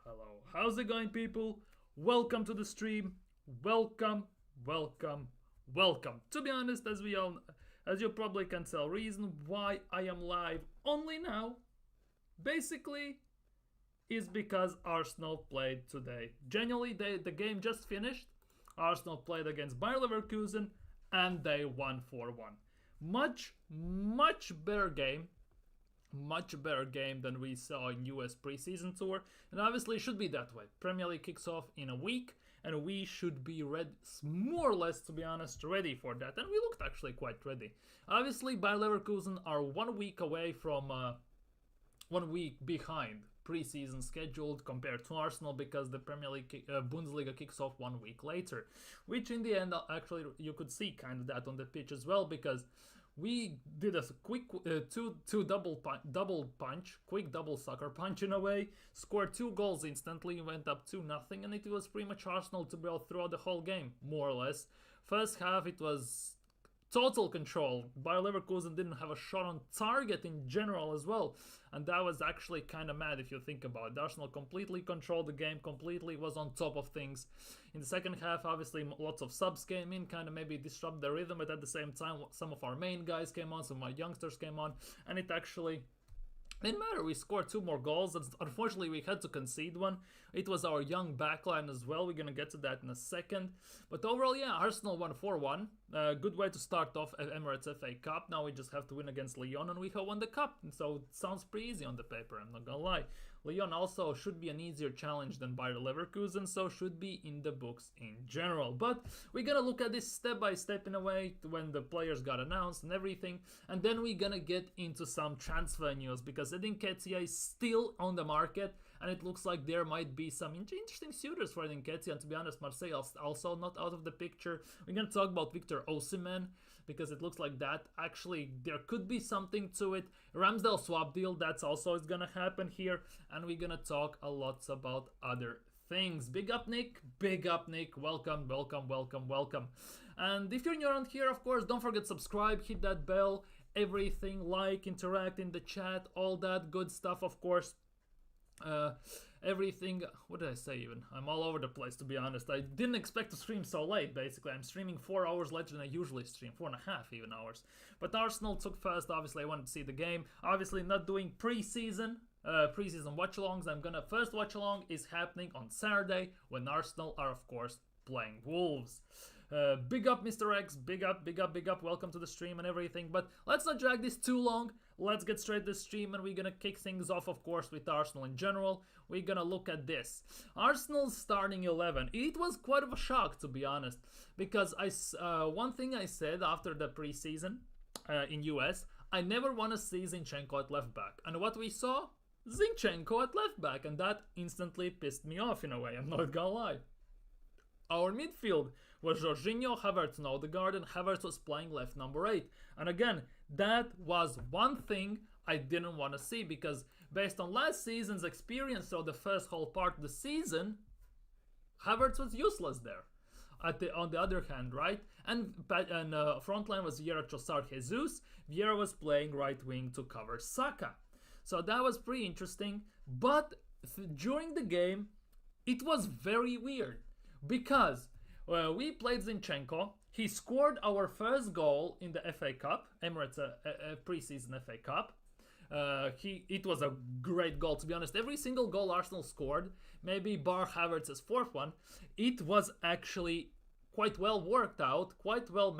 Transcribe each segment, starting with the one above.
Hello. How's it going, people? Welcome to the stream. Welcome, welcome, welcome. To be honest, as you probably can tell, reason why I am live only now, basically, is because Arsenal played today. Genuinely, the game just finished. Arsenal played against Bayer Leverkusen, and they won 4-1. Much better game, much better game than we saw in US preseason tour, and obviously it should be that way. Premier League kicks off in a week, and we should be ready, more or less, to be honest, ready for that, and we looked actually quite ready. Obviously, Bayer Leverkusen are 1 week away from 1 week behind preseason scheduled compared to Arsenal, because the Premier League Bundesliga kicks off 1 week later, which in the end actually you could see kind of that on the pitch as well, because we did a quick quick double sucker punch in a way, scored 2 goals instantly, went up 2-0, and it was pretty much Arsenal to be throughout the whole game, more or less. First half it was total control. Bayer Leverkusen didn't have a shot on target in general as well, and that was actually kind of mad if you think about it. Arsenal completely controlled the game, completely was on top of things. In the second half, obviously lots of subs came in, kind of maybe disrupt the rhythm, but at the same time some of our main guys came on, some of my youngsters came on, and it actually didn't matter. We scored 2 more goals. Unfortunately, we had to concede one. It was our young backline as well. We're going to get to that in a second. But overall, yeah, Arsenal won 4-1. Good way to start off at Emirates FA Cup. Now we just have to win against Lyon, and we have won the cup. So it sounds pretty easy on the paper, I'm not going to lie. Lyon also should be an easier challenge than Bayer Leverkusen, so should be in the books in general. But we're gonna look at this step by step in a way when the players got announced and everything, and then we're gonna get into some transfer news, because Edu Nketiah is still on the market, and it looks like there might be some interesting suitors for Nketiah. And to be honest, Marseille also not out of the picture. We're gonna talk about Osimhen, because it looks like that actually there could be something to it. Ramsdale swap deal, that's also is gonna happen here, and we're gonna talk a lot about other things. Big up Nick, welcome. And if you're new around here, of course, don't forget subscribe, hit that bell, everything, like, interact in the chat, all that good stuff, of course. Everything. What did I say even? I'm all over the place, to be honest. I didn't expect to stream so late. Basically, I'm streaming 4 hours later than I usually stream, 4.5 even hours. But Arsenal took first. Obviously, I wanted to see the game. Obviously, not doing preseason watch-alongs. I'm gonna first watch-along is happening on Saturday, when Arsenal are, of course, playing Wolves. Big up Mr. X, big up, welcome to the stream and everything. But let's not drag this too long. Let's get straight to the stream, and we're gonna kick things off, of course, with Arsenal in general. We're gonna look at this. Arsenal's starting 11. It was quite of a shock, to be honest, because one thing I said after the preseason in US, I never want to see Zinchenko at left back. And what we saw? Zinchenko at left back, and that instantly pissed me off in a way, I'm not gonna lie. Our midfield was Jorginho, Havertz, and Odegaard, and Havertz was playing left number 8. And again, that was one thing I didn't want to see, because based on last season's experience, so the first whole part of the season, Havertz was useless there. On the other hand, right? And front line was Vieira, Trossard, Jesus. Vieira was playing right wing to cover Saka. So that was pretty interesting. But during the game, it was very weird, because we played Zinchenko. He scored our first goal in the FA Cup, Emirates preseason FA Cup. It was a great goal, to be honest. Every single goal Arsenal scored, maybe bar Havertz's 4th one, it was actually quite well worked out, quite well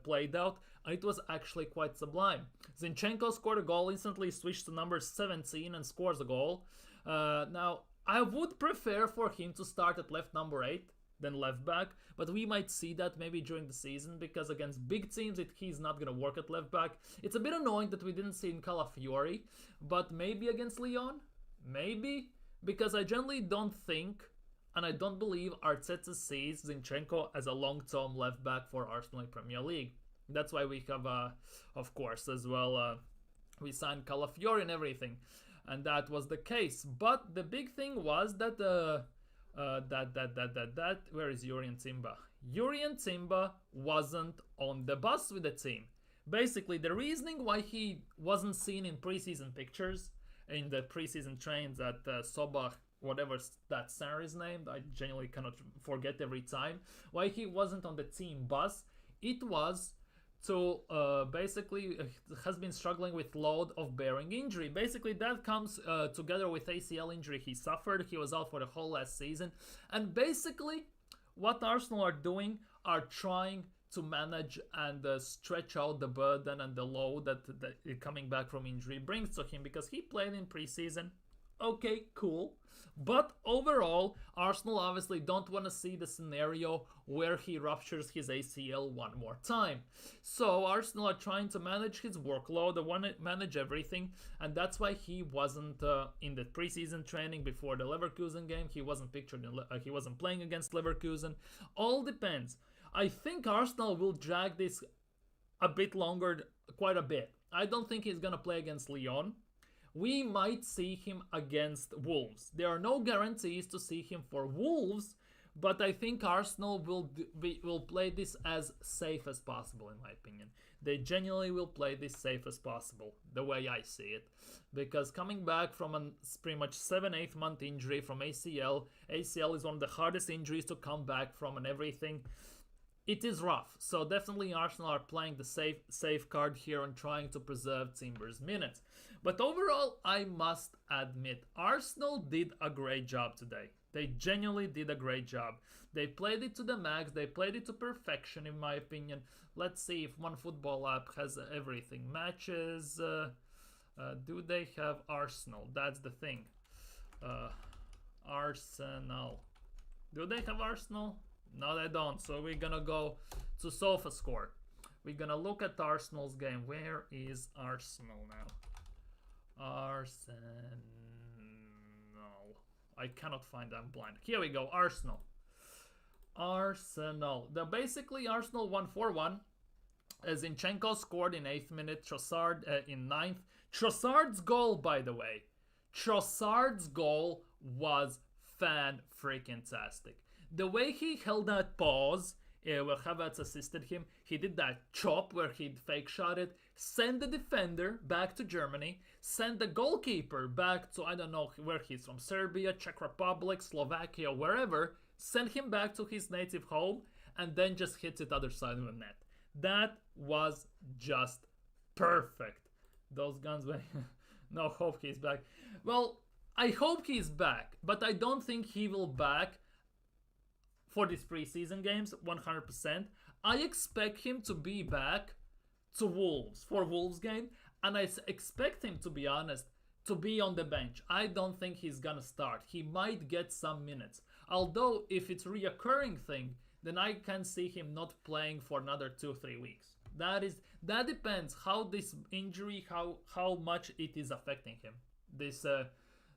played out, and it was actually quite sublime. Zinchenko scored a goal, instantly switched to number 17 and scores a goal. Now, I would prefer for him to start at left number 8 than left back, but we might see that maybe during the season, because against big teams he's not going to work at left back. It's a bit annoying that we didn't see in Calafiori, but maybe against Lyon, maybe, because I generally don't think, and I don't believe Arteta sees Zinchenko as a long-term left back for Arsenal Premier League. That's why we have, of course, as well, we signed Calafiori and everything, and that was the case. But the big thing was that where is Jurrien Timber? Jurrien Timber wasn't on the bus with the team. Basically, the reasoning why he wasn't seen in preseason pictures, in the preseason trains at Sobach whatever that center is named, I genuinely cannot forget every time, why he wasn't on the team bus. It was to basically has been struggling with load of bearing injury. Basically, that comes together with ACL injury he suffered. He was out for the whole last season. And basically, what Arsenal are doing are trying to manage and stretch out the burden and the load that coming back from injury brings to him, because he played in preseason. Okay, cool. But overall, Arsenal obviously don't want to see the scenario where he ruptures his ACL one more time. So Arsenal are trying to manage his workload, they want to manage everything, and that's why he wasn't in the preseason training before the Leverkusen game. He wasn't pictured he wasn't playing against Leverkusen. All depends. I think Arsenal will drag this a bit longer, quite a bit. I don't think he's gonna play against Lyon. We might see him against Wolves. There are no guarantees to see him for Wolves, but I think Arsenal will play this as safe as possible, in my opinion. They genuinely will play this safe as possible, the way I see it. Because coming back from a pretty much 7-8 month injury from ACL is one of the hardest injuries to come back from and everything. It is rough, so definitely Arsenal are playing the safe card here and trying to preserve Timber's minutes. But overall, I must admit, Arsenal did a great job today. They genuinely did a great job. They played it to the max, they played it to perfection, in my opinion. Let's see if One Football app has everything. Matches, do they have Arsenal? That's the thing. Arsenal. Do they have Arsenal? No, they don't. So we're gonna go to SofaScore. We're gonna look at Arsenal's game. Where is Arsenal now? Arsenal. I cannot find them, blind. Here we go. Arsenal. Basically, Arsenal won 4-1. Zinchenko scored in 8th minute. Trossard in 9th. Trossard's goal, by the way. Trossard's goal was fan-freaking-tastic. The way he held that pause, where Havertz assisted him, he did that chop where he fake shot it, send the defender back to Germany, send the goalkeeper back to, I don't know where he's from, Serbia, Czech Republic, Slovakia, wherever, send him back to his native home, and then just hits it other side of the net. That was just perfect. Those guns, no hope he's back. Well, I hope he's back, but I don't think he will back for these preseason games, 100%. I expect him to be back to Wolves, for Wolves game, and I expect him, to be honest, to be on the bench. I don't think he's gonna start. He might get some minutes. Although, if it's a reoccurring thing, then I can see him not playing for another 2-3 weeks. That depends how this injury, how much it is affecting him.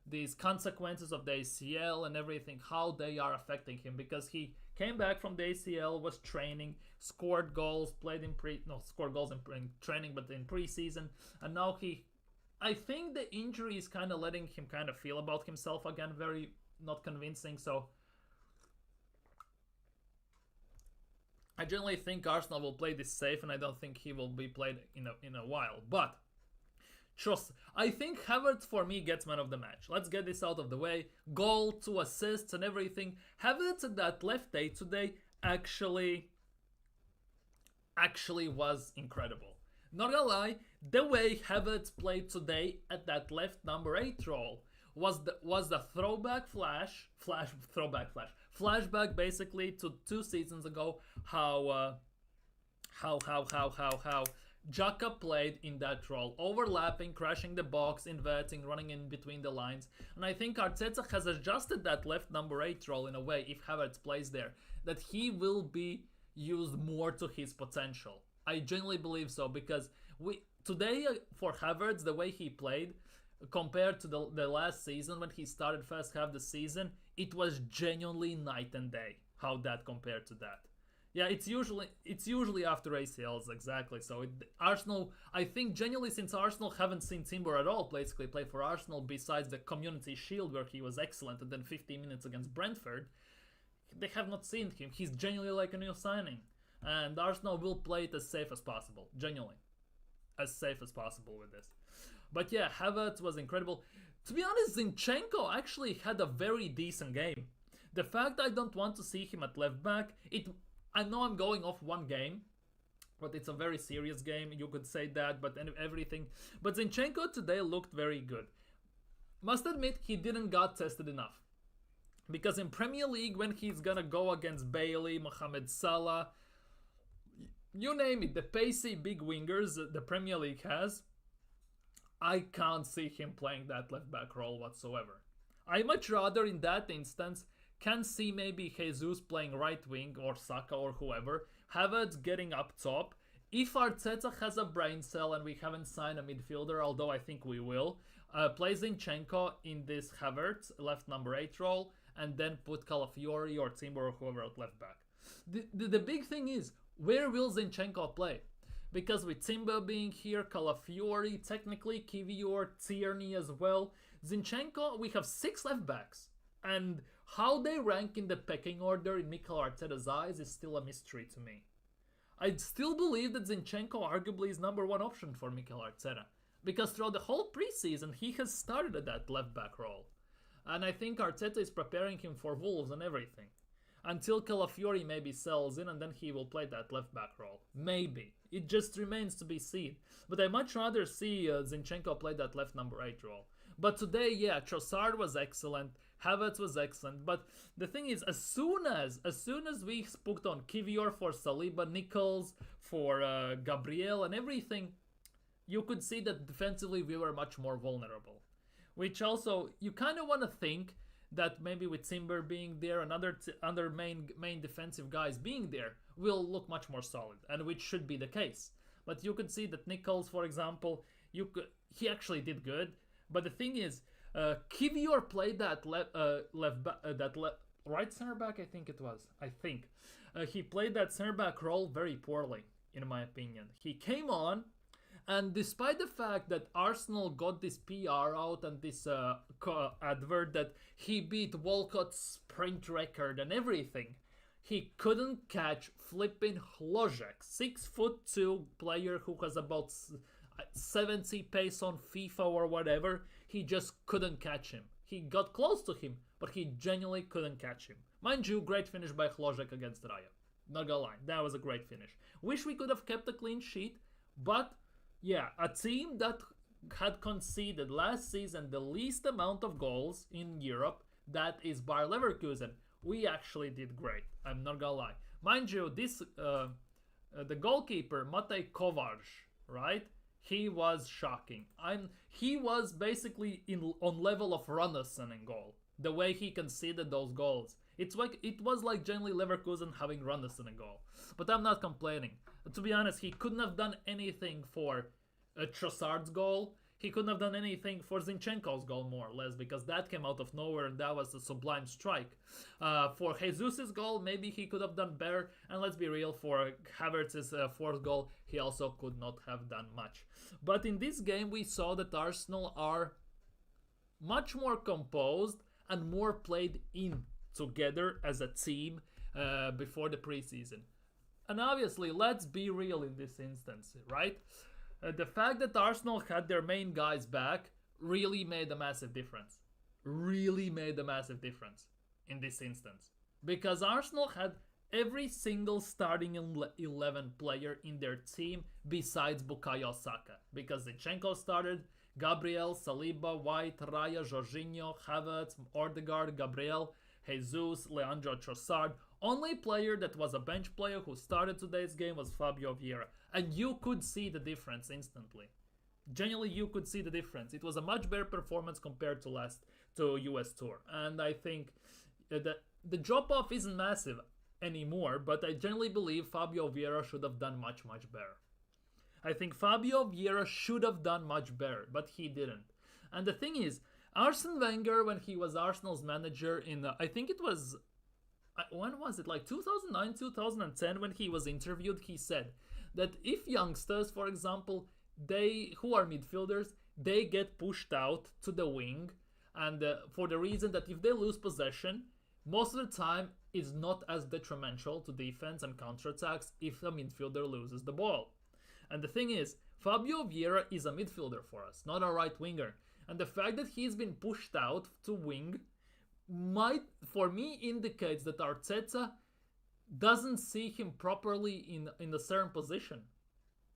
These consequences of the ACL and everything, how they are affecting him, because he came back from the ACL, was training, scored goals, scored goals in training, but in preseason, and now I think the injury is kind of letting him kind of feel about himself again, very not convincing. So I generally think Arsenal will play this safe, and I don't think he will be played in a while, but I think Havertz for me gets man of the match. Let's get this out of the way. Goal, 2 assists and everything. Havertz at that left day today actually was incredible. Not gonna lie, the way Havertz played today at that left number 8 role was the flashback basically to 2 seasons ago, how Xhaka played in that role, overlapping, crashing the box, inverting, running in between the lines. And I think Arteta has adjusted that left number 8 role in a way, if Havertz plays there, that he will be used more to his potential. I genuinely believe so, because today for Havertz, the way he played, compared to the last season when he started first half the season, it was genuinely night and day how that compared to that. Yeah, it's usually after ACLs, exactly. So Arsenal, I think genuinely, since Arsenal haven't seen Timber at all basically play for Arsenal, besides the Community Shield where he was excellent and then 15 minutes against Brentford, they have not seen him. He's genuinely like a new signing. And Arsenal will play it as safe as possible. Genuinely. As safe as possible with this. But yeah, Havertz was incredible. To be honest, Zinchenko actually had a very decent game. The fact I don't want to see him at left back, I know I'm going off one game, but it's a very serious game. You could say that, but everything. But Zinchenko today looked very good. Must admit, he didn't got tested enough. Because in Premier League, when he's gonna go against Bailey, Mohamed Salah, you name it, the pacey big wingers the Premier League has, I can't see him playing that left back role whatsoever. I much rather in that instance can see maybe Jesus playing right wing or Saka or whoever, Havertz getting up top. If Arteta has a brain cell and we haven't signed a midfielder, although I think we will, play Zinchenko in this Havertz left number 8 role, and then put Calafiori or Timber or whoever at left back. The big thing is, where will Zinchenko play? Because with Timber being here, Calafiori, technically Kivior, Tierney as well, Zinchenko, we have 6 left backs. And how they rank in the pecking order in Mikel Arteta's eyes is still a mystery to me. I still believe that Zinchenko arguably is number 1 option for Mikel Arteta. Because throughout the whole preseason, he has started at that left back role. And I think Arteta is preparing him for Wolves and everything. Until Calafiori maybe sells in and then he will play that left back role. Maybe. It just remains to be seen. But I much rather see Zinchenko play that left number 8 role. But today, yeah, Trossard was excellent. Havertz was excellent. But the thing is, as soon as we put on Kivior for Saliba, Nichols for Gabriel and everything, you could see that defensively we were much more vulnerable. Which also, you kind of want to think that maybe with Timber being there and other main defensive guys being there, will look much more solid, and which should be the case. But you could see that Nichols, for example, he actually did good. But the thing is, Kivior played that right center back, I think it was. He played that center back role very poorly, in my opinion. He came on, and despite the fact that Arsenal got this PR out and this advert that he beat Walcott's sprint record and everything, he couldn't catch flipping Hložek, 6'2" player who has about 70 pace on FIFA or whatever. He just couldn't catch him. He got close to him, but he genuinely couldn't catch him. Mind you, great finish by Hložek against Raya. Not gonna lie, that was a great finish. Wish we could have kept a clean sheet, but yeah, a team that had conceded last season the least amount of goals in Europe, that is Bayer Leverkusen. We actually did great. I'm not gonna lie. Mind you, this the goalkeeper Matej Kovac, right? He was shocking. He was basically on level of Runnison in goal. The way he conceded those goals, it was like generally Leverkusen having Runnison in goal. But I'm not complaining. To be honest, he couldn't have done anything for Trossard's goal. He couldn't have done anything for Zinchenko's goal, more or less, because that came out of nowhere and that was a sublime strike. For Jesus' goal, maybe he could have done better. And let's be real, for Havertz's fourth goal, he also could not have done much. But in this game, we saw that Arsenal are much more composed and more played in together as a team before the preseason. And obviously, let's be real in this instance, right? The fact that Arsenal had their main guys back really made a massive difference. Really made a massive difference in this instance. Because Arsenal had every single starting 11 player in their team besides Bukayo Saka. Because Zinchenko started, Gabriel, Saliba, White, Raya, Jorginho, Havertz, Odegaard, Gabriel, Jesus, Leandro Trossard. Only player that was a bench player who started today's game was Fabio Vieira. And you could see the difference instantly. Genuinely, you could see the difference. It was a much better performance compared to US Tour. And I think that the drop-off isn't massive anymore, but I generally believe Fabio Vieira should have done much, much better. I think Fabio Vieira should have done much better, but he didn't. And the thing is, Arsene Wenger, when he was Arsenal's manager in, I think it was, when was it, like 2009, 2010, when he was interviewed, he said that if youngsters, for example, who are midfielders, they get pushed out to the wing, and for the reason that if they lose possession, most of the time it's not as detrimental to defense and counterattacks if a midfielder loses the ball. And the thing is, Fabio Vieira is a midfielder for us, not a right winger. And the fact that he's been pushed out to wing might, for me, indicates that Arteta doesn't see him properly in a certain position.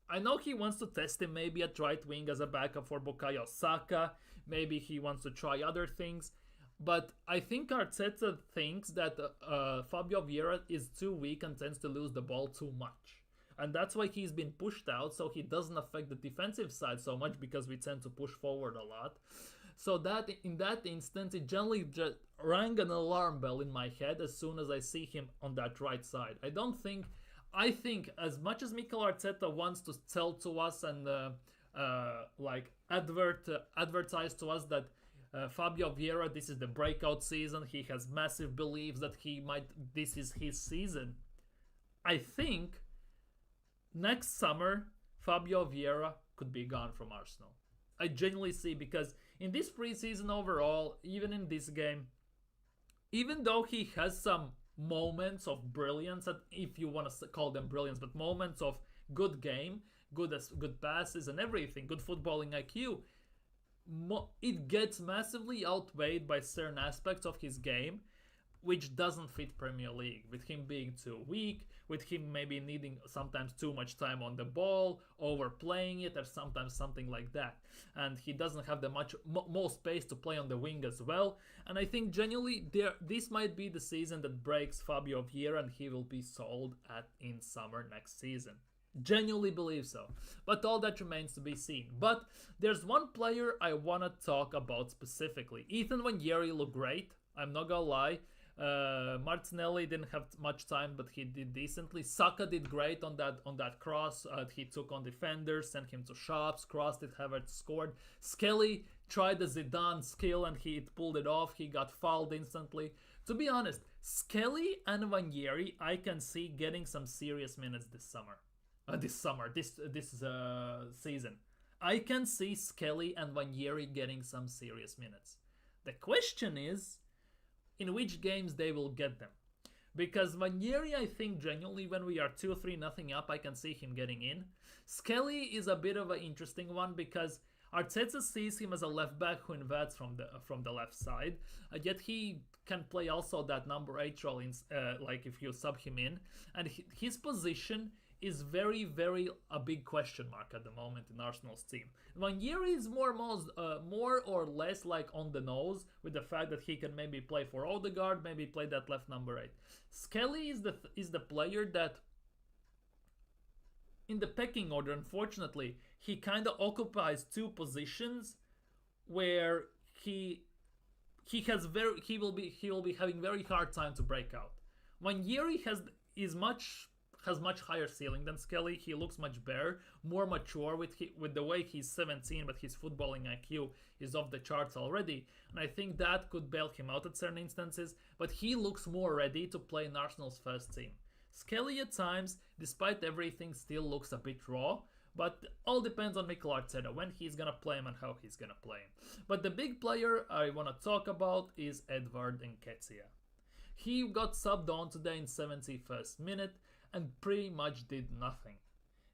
I know he wants to test him maybe at right wing as a backup for Bukayo Saka. Maybe he wants to try other things. But I think Arteta thinks that Fabio Vieira is too weak and tends to lose the ball too much. And that's why he's been pushed out, so he doesn't affect the defensive side so much because we tend to push forward a lot. So that in that instance, it generally just rang an alarm bell in my head as soon as I see him on that right side. I think as much as Mikel Arteta wants to tell to us and advertise to us that Fabio Vieira, this is the breakout season, he has massive beliefs that this is his season. I think next summer Fabio Vieira could be gone from Arsenal. I genuinely see, because in this preseason overall, even in this game, even though he has some moments of brilliance, if you want to call them brilliance, but moments of good game, good passes and everything, good footballing IQ, it gets massively outweighed by certain aspects of his game which doesn't fit Premier League, with him being too weak, with him maybe needing sometimes too much time on the ball, overplaying it, or sometimes something like that. And he doesn't have the more space to play on the wing as well. And I think genuinely this might be the season that breaks Fabio Vieira and he will be sold in summer next season. Genuinely believe so. But all that remains to be seen. But there's one player I want to talk about specifically. Ethan Nwaneri looked great, I'm not gonna lie. Martinelli didn't have much time, but he did decently. Saka did great on that cross. He took on defenders, sent him to shops, crossed it, Havertz scored. Skelly tried the Zidane skill and he pulled it off. He got fouled instantly. To be honest, Skelly and Nwaneri, I can see getting some serious minutes this season. I can see Skelly and Nwaneri getting some serious minutes. The question is, in which games they will get them. Because Nwaneri, I think genuinely when we are 2-3-0 up, I can see him getting in. Skelly is a bit of an interesting one because Arteta sees him as a left back who invades from the left side. Yet he can play also that number 8 role, like if you sub him in. And his position is very, very a big question mark at the moment in Arsenal's team. Nwaneri is more or less like on the nose with the fact that he can maybe play for Odegaard, maybe play that left number 8. Skelly is the player that, in the pecking order, unfortunately, he kind of occupies two positions where he will be having very hard time to break out. Nwaneri has much higher ceiling than Skelly. He looks much better, more mature with the way he's 17, but his footballing IQ is off the charts already. And I think that could bail him out at certain instances, but he looks more ready to play in Arsenal's first team. Skelly at times, despite everything, still looks a bit raw, but all depends on Mikel Arteta, when he's gonna play him and how he's gonna play him. But the big player I want to talk about is Edward Nketiah. He got subbed on today in 71st minute, and pretty much did nothing.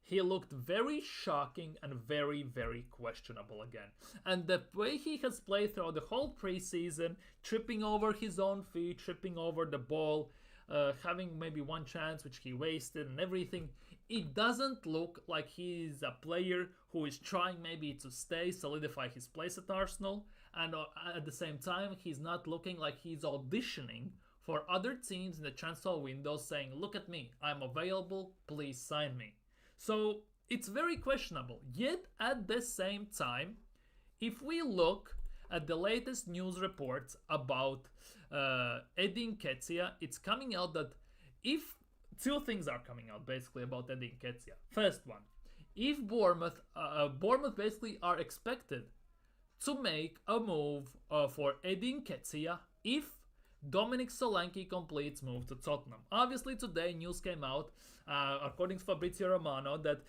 He looked very shocking and very, very questionable again. And the way he has played throughout the whole preseason, tripping over his own feet, tripping over the ball, having maybe one chance which he wasted and everything, it doesn't look like he's a player who is trying maybe to solidify his place at Arsenal, and at the same time he's not looking like he's auditioning for other teams in the transfer window saying, look at me, I'm available, please sign me. So it's very questionable. Yet at the same time, if we look at the latest news reports about Edu Nketiah, it's coming out that two things are coming out basically about Edu Nketiah. First one, if Bournemouth basically are expected to make a move for Edu Nketiah if Dominic Solanke completes move to Tottenham. Obviously today news came out, according to Fabrizio Romano, that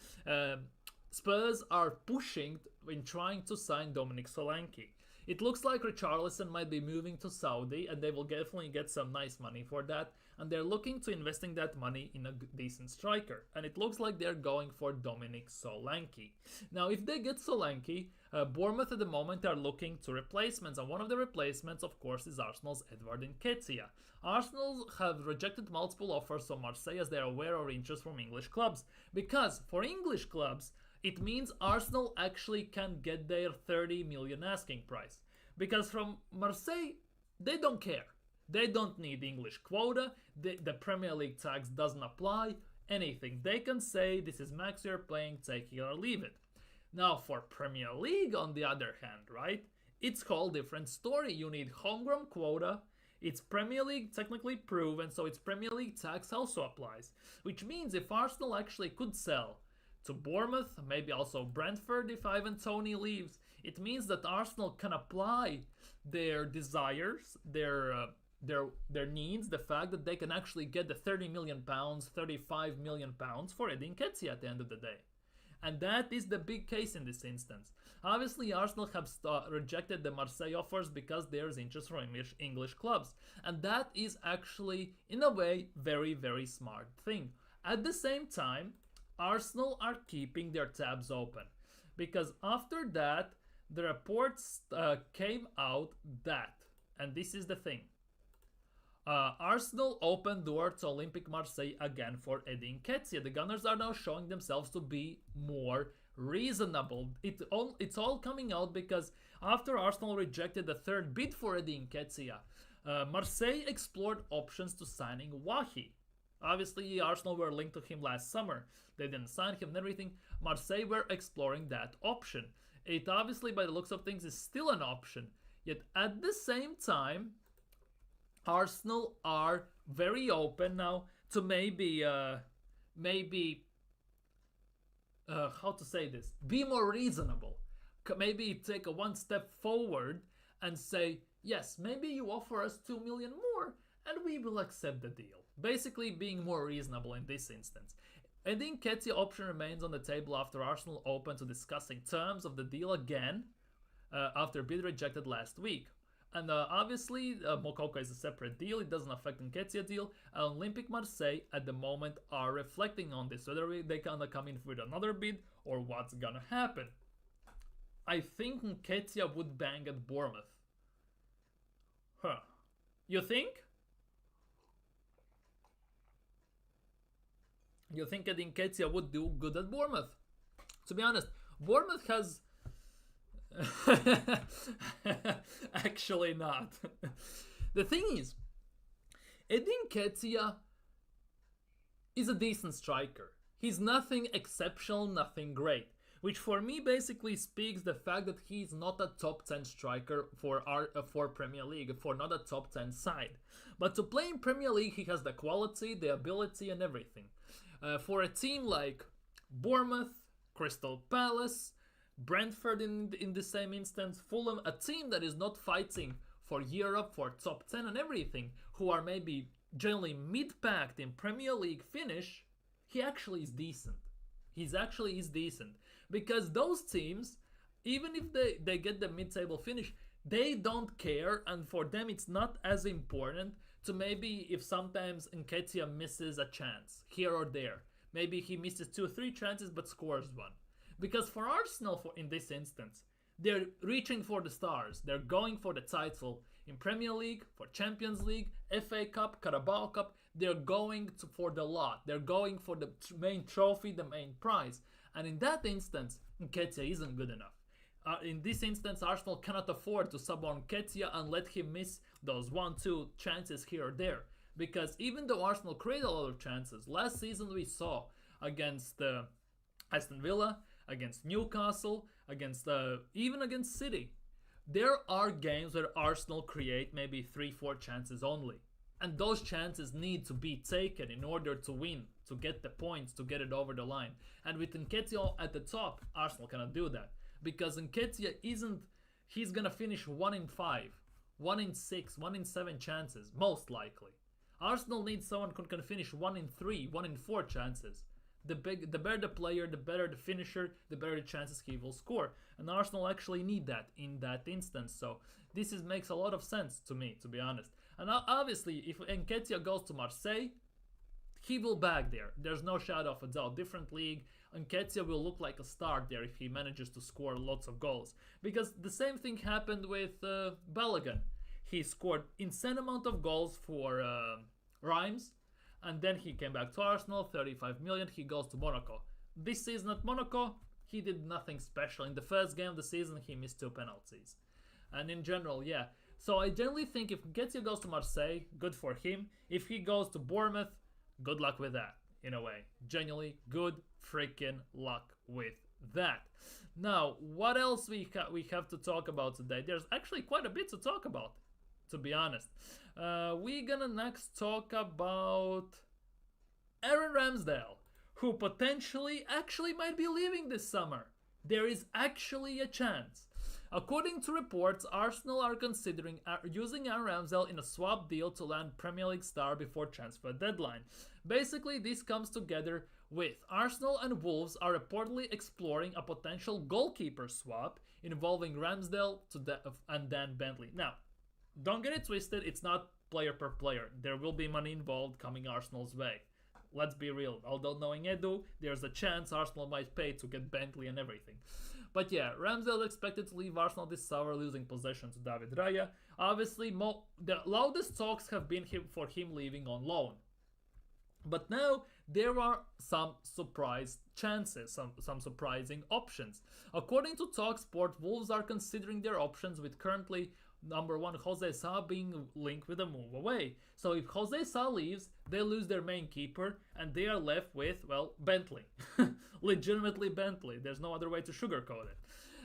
Spurs are pushing in trying to sign Dominic Solanke. It looks like Richarlison might be moving to Saudi, and they will definitely get some nice money for that. And they're looking to investing that money in a decent striker. And it looks like they're going for Dominic Solanke. Now, if they get Solanke, Bournemouth at the moment are looking to replacements. And one of the replacements, of course, is Arsenal's Edward Nketiah. Arsenal have rejected multiple offers from Marseille as they are aware of interest from English clubs. Because for English clubs, it means Arsenal actually can get their 30 million asking price. Because from Marseille, they don't care. They don't need English quota. The Premier League tax doesn't apply. Anything. They can say, this is max you're playing, take it or leave it. Now, for Premier League, on the other hand, right? It's a whole different story. You need homegrown quota. It's Premier League technically proven, so its Premier League tax also applies. Which means if Arsenal actually could sell to Bournemouth, maybe also Brentford if Ivan Toney leaves, it means that Arsenal can apply their desires, their needs, the fact that they can actually get the 30 million pounds, 35 million pounds for Edu Arteta at the end of the day. And that is the big case in this instance. Obviously, Arsenal have rejected the Marseille offers because there's interest from English clubs. And that is actually, in a way, very, very smart thing. At the same time, Arsenal are keeping their tabs open. Because after that, the reports came out that, and this is the thing, Arsenal opened door to Olympique Marseille again for Edu Arteta. The Gunners are now showing themselves to be more reasonable. It's all coming out because after Arsenal rejected the third bid for Edu Arteta, Marseille explored options to signing Wahi. Obviously, Arsenal were linked to him last summer. They didn't sign him and everything. Marseille were exploring that option. It obviously, by the looks of things, is still an option. Yet at the same time, Arsenal are very open now to maybe how to say this, be more reasonable. Maybe take a one step forward and say, yes, maybe you offer us 2 million more and we will accept the deal. Basically being more reasonable in this instance. Edu Arteta option remains on the table after Arsenal open to discussing terms of the deal again after bid rejected last week. And obviously, Moukoko is a separate deal. It doesn't affect Nketiah deal. Olympique Marseille at the moment are reflecting on this, whether they gonna come in with another bid or what's gonna happen. I think Nketiah would bang at Bournemouth. Huh. You think? You think Edu Arteta would do good at Bournemouth? To be honest, Bournemouth has... Actually not. The thing is, Edu Arteta is a decent striker. He's nothing exceptional, nothing great. Which for me basically speaks the fact that he's not a top 10 striker for Premier League, for not a top 10 side. But to play in Premier League, he has the quality, the ability and everything. For a team like Bournemouth, Crystal Palace, Brentford in the same instance, Fulham, a team that is not fighting for Europe, for top 10 and everything, who are maybe generally mid-packed in Premier League finish, he actually is decent. He actually is decent. Because those teams, even if they get the mid-table finish, they don't care, and for them it's not as important to maybe if sometimes Nketiah misses a chance here or there. Maybe he misses 2 or 3 chances but scores one. Because for Arsenal, in this instance, they're reaching for the stars. They're going for the title in Premier League, for Champions League, FA Cup, Carabao Cup. They're going for the lot. They're going for the main trophy, the main prize. And in that instance, Nketiah isn't good enough. In this instance, Arsenal cannot afford to sub on Nketiah and let him miss those 1-2 chances here or there. Because even though Arsenal created a lot of chances, last season we saw against Aston Villa, against Newcastle, even against City, there are games where Arsenal create maybe 3-4 chances only. And those chances need to be taken in order to win, to get the points, to get it over the line. And with Nketiah at the top, Arsenal cannot do that. Because Nketiah he's gonna finish 1 in 5, 1 in 6, 1 in 7 chances, most likely. Arsenal needs someone who can finish 1 in 3, 1 in 4 chances. the better the player, the better the finisher, the better the chances he will score. And Arsenal actually need that in that instance. So this makes a lot of sense to me, to be honest. And obviously, if Nketiah goes to Marseille, he will back there. There's no shadow of a doubt. Different league. Nketiah will look like a star there if he manages to score lots of goals. Because the same thing happened with Balogun. He scored insane amount of goals for Reims, and then he came back to Arsenal, 35 million, he goes to Monaco. This season at Monaco, he did nothing special. In the first game of the season, he missed 2 penalties. And in general, yeah. So I generally think if Nketiah goes to Marseille, good for him. If he goes to Bournemouth, good luck with that, in a way. Genuinely, good freaking luck with that. Now, what else we have to talk about today? There's actually quite a bit to talk about, to be honest. We're gonna next talk about Aaron Ramsdale, who potentially actually might be leaving this summer. There is actually a chance. According to reports, Arsenal are considering using Aaron Ramsdale in a swap deal to land Premier League star before transfer deadline. Basically, this comes together with Arsenal and Wolves are reportedly exploring a potential goalkeeper swap involving Ramsdale and Dan Bentley. Now, don't get it twisted, it's not player per player. There will be money involved coming Arsenal's way. Let's be real. Although knowing Edu, there's a chance Arsenal might pay to get Bentley and everything. But yeah, Ramsdale is expected to leave Arsenal this summer, losing possession to David Raya. Obviously, the loudest talks have been for him leaving on loan. But now there are some surprise chances, some surprising options. According to TalkSport, Wolves are considering their options with currently number 1 Jose Sa being linked with a move away. So if Jose Sa leaves, they lose their main keeper and they are left with, well, Bentley. Legitimately Bentley. There's no other way to sugarcoat it.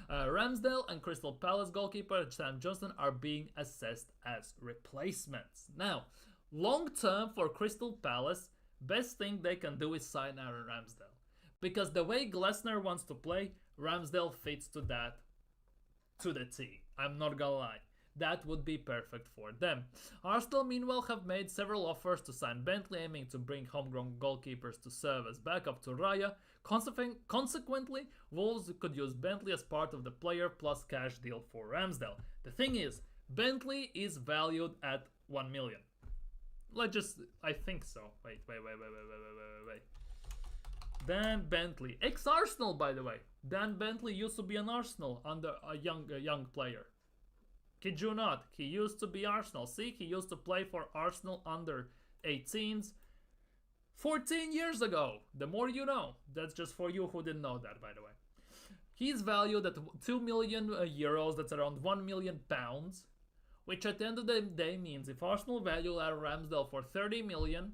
Ramsdale and Crystal Palace goalkeeper Sam Johnson are being assessed as replacements. Now, long term for Crystal Palace, best thing they can do is sign Aaron Ramsdale. Because the way Glasner wants to play, Ramsdale fits to that to the T. I'm not gonna lie. That would be perfect for them. Arsenal, meanwhile, have made several offers to sign Bentley, aiming to bring homegrown goalkeepers to serve as backup to Raya. Consequently, Wolves could use Bentley as part of the player plus cash deal for Ramsdale. The thing is, Bentley is valued at 1 million. I think so. Wait. Dan Bentley, ex-Arsenal, by the way. Dan Bentley used to be an Arsenal under a young player. Kid you not, he used to be Arsenal. See, he used to play for Arsenal under 18s 14 years ago. The more you know. That's just for you who didn't know that, by the way. He's valued at 2 million euros, that's around 1 million pounds, which at the end of the day means if Arsenal value Aaron Ramsdale for 30 million,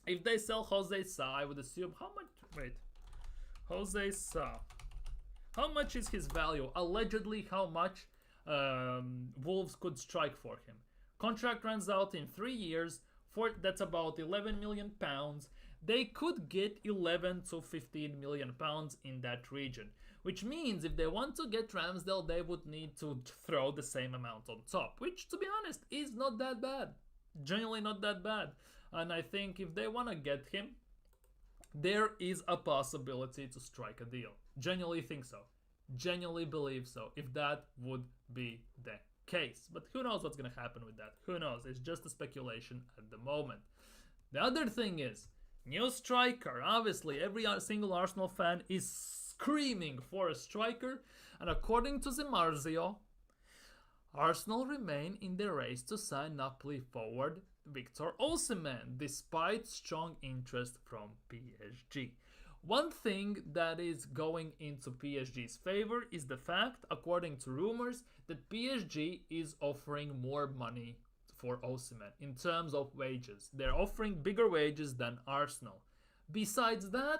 if they sell Jose Sa, I would assume how much? Wait, Jose Sa. How much is his value? Allegedly, how much Wolves could strike for him. Contract runs out in 3 years. That's about 11 million pounds. They could get 11 to 15 million pounds in that region. Which means if they want to get Ramsdale, they would need to throw the same amount on top. Which, to be honest, is not that bad. Genuinely not that bad. And I think if they want to get him, there is a possibility to strike a deal. Genuinely think so. Genuinely believe so, if that would be the case. But who knows what's going to happen with that? Who knows? It's just a speculation at the moment. The other thing is, new striker. Obviously, every single Arsenal fan is screaming for a striker. And according to Zimarzio, Arsenal remain in the race to sign Napoli forward Victor Osimhen, despite strong interest from PSG. One thing that is going into PSG's favor is the fact, according to rumors, that PSG is offering more money for Osimhen in terms of wages. They're offering bigger wages than Arsenal. Besides that,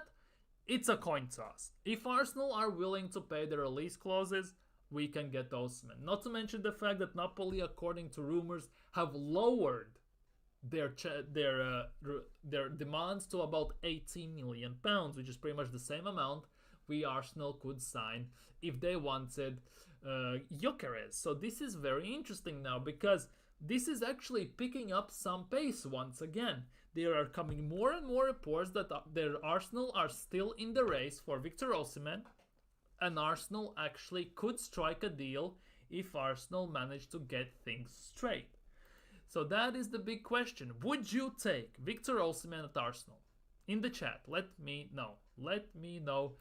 it's a coin toss. If Arsenal are willing to pay the release clauses, we can get Osimhen. Not to mention the fact that Napoli, according to rumors, have lowered their demands to about 80 million pounds, which is pretty much the same amount we Arsenal could sign if they wanted Gyökeres. So this is very interesting now, because this is actually picking up some pace once again. There are coming more and more reports that their Arsenal are still in the race for Victor Osimhen, and Arsenal actually could strike a deal if Arsenal manage to get things straight. So that is the big question. Would you take Victor Osimhen at Arsenal? In the chat, let me know. Let me know.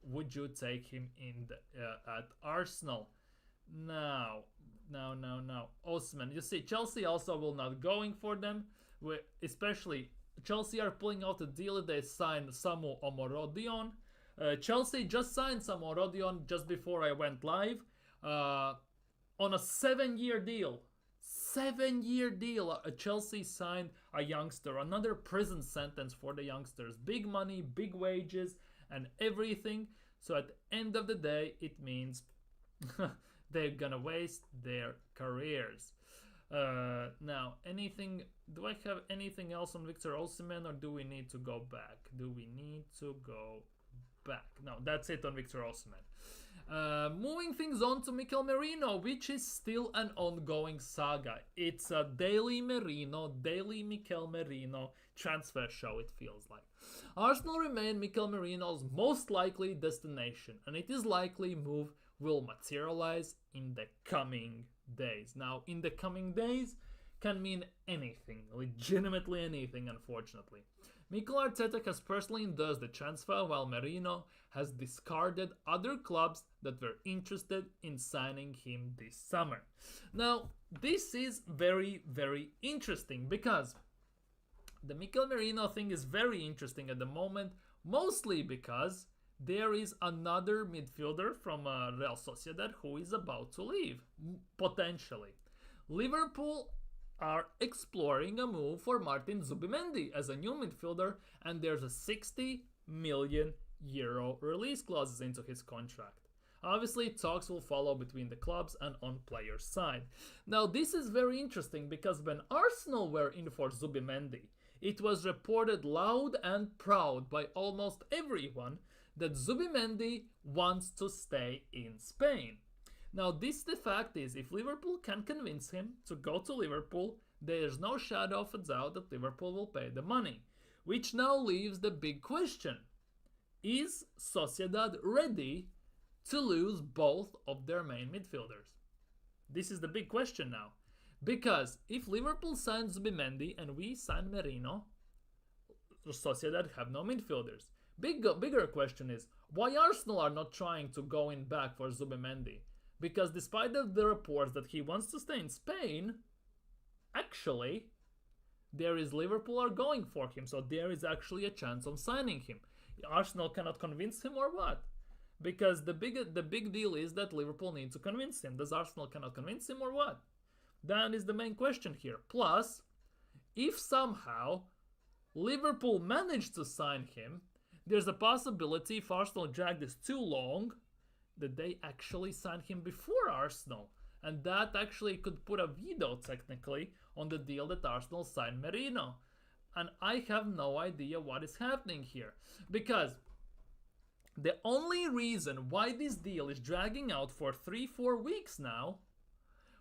Would you take him at Arsenal? Now, Osimhen. You see, Chelsea also will not going for them. Especially, Chelsea are pulling out a deal that they signed Samu Omorodion. Chelsea just signed Samu Omorodion just before I went live on a 7-year deal. 7-year deal. Chelsea signed a youngster. Another prison sentence for the youngsters. Big money, big wages, and everything. So at the end of the day, it means they're gonna waste their careers. Now, do I have anything else on Victor Osimhen, or do we need to go back? No, that's it on Victor Osimhen. Moving things on to Mikel Merino, which is still an ongoing saga. It's a daily Mikel Merino transfer show, it feels like. Arsenal remain Mikel Merino's most likely destination, and it is likely move will materialize in the coming days. Now, in the coming days can mean anything, legitimately anything, unfortunately. Mikel Arteta has personally endorsed the transfer, while Merino has discarded other clubs that were interested in signing him this summer. Now, this is very, very interesting because the Mikel Merino thing is very interesting at the moment, mostly because there is another midfielder from Real Sociedad who is about to leave, potentially. Liverpool are exploring a move for Martin Zubimendi as a new midfielder, and there's a 60 million euro release clauses into his contract. Obviously, talks will follow between the clubs and on players' side. Now, this is very interesting because when Arsenal were in for Zubimendi, it was reported loud and proud by almost everyone that Zubimendi wants to stay in Spain. Now, the fact is, if Liverpool can convince him to go to Liverpool, there's no shadow of a doubt that Liverpool will pay the money. Which now leaves the big question. Is Sociedad ready to lose both of their main midfielders? This is the big question now. Because if Liverpool signs Zubimendi and we sign Merino, Sociedad have no midfielders. Bigger question is, why Arsenal are not trying to go in back for Zubimendi? Because despite the reports that he wants to stay in Spain, actually, there is Liverpool are going for him. So there is actually a chance of signing him. Arsenal cannot convince him or what? Because the big deal is that Liverpool need to convince him. Does Arsenal cannot convince him or what? That is the main question here. Plus, if somehow Liverpool managed to sign him, there's a possibility if Arsenal drag this too long that they actually sign him before Arsenal. And that actually could put a veto technically on the deal that Arsenal signed Merino. And I have no idea what is happening here. Because the only reason why this deal is dragging out for 3-4 weeks now,